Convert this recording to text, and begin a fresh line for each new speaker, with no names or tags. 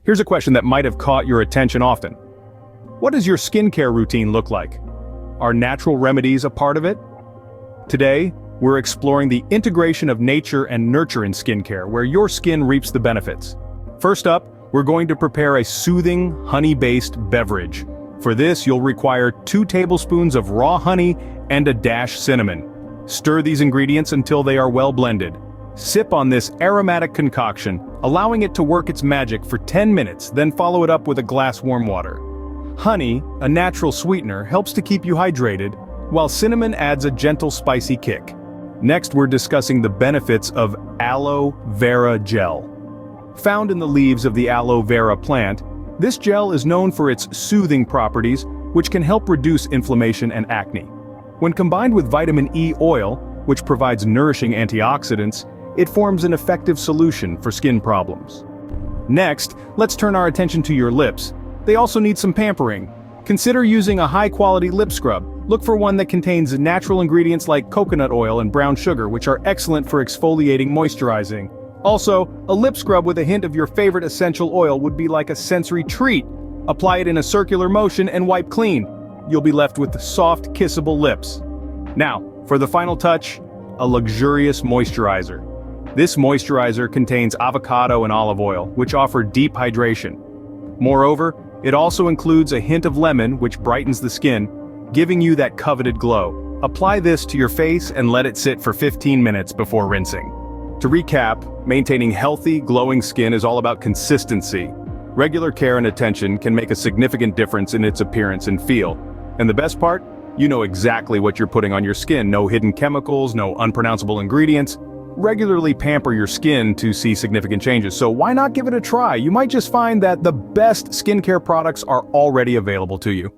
Here's a question that might have caught your attention often. What does your skincare routine look like? Are natural remedies a part of it? Today, we're exploring the integration of nature and nurture in skincare, where your skin reaps the benefits. First up, we're going to prepare a soothing, honey-based beverage. For this, you'll require 2 tablespoons of raw honey and a dash cinnamon. Stir these ingredients until they are well blended. Sip on this aromatic concoction, allowing it to work its magic for 10 minutes, then follow it up with a glass warm water. Honey, a natural sweetener, helps to keep you hydrated, while cinnamon adds a gentle spicy kick. Next, we're discussing the benefits of aloe vera gel. Found in the leaves of the aloe vera plant, this gel is known for its soothing properties, which can help reduce inflammation and acne. When combined with vitamin E oil, which provides nourishing antioxidants, it forms an effective solution for skin problems. Next, let's turn our attention to your lips. They also need some pampering. Consider using a high-quality lip scrub. Look for one that contains natural ingredients like coconut oil and brown sugar, which are excellent for exfoliating, moisturizing. Also, a lip scrub with a hint of your favorite essential oil would be like a sensory treat. Apply it in a circular motion and wipe clean. You'll be left with soft, kissable lips. Now, for the final touch, a luxurious moisturizer. This moisturizer contains avocado and olive oil, which offer deep hydration. Moreover, it also includes a hint of lemon, which brightens the skin, giving you that coveted glow. Apply this to your face and let it sit for 15 minutes before rinsing. To recap, maintaining healthy, glowing skin is all about consistency. Regular care and attention can make a significant difference in its appearance and feel. And the best part? You know exactly what you're putting on your skin. No hidden chemicals, no unpronounceable ingredients. Regularly pamper your skin to see significant changes, so why not give it a try? You might just find that the best skincare products are already available to you.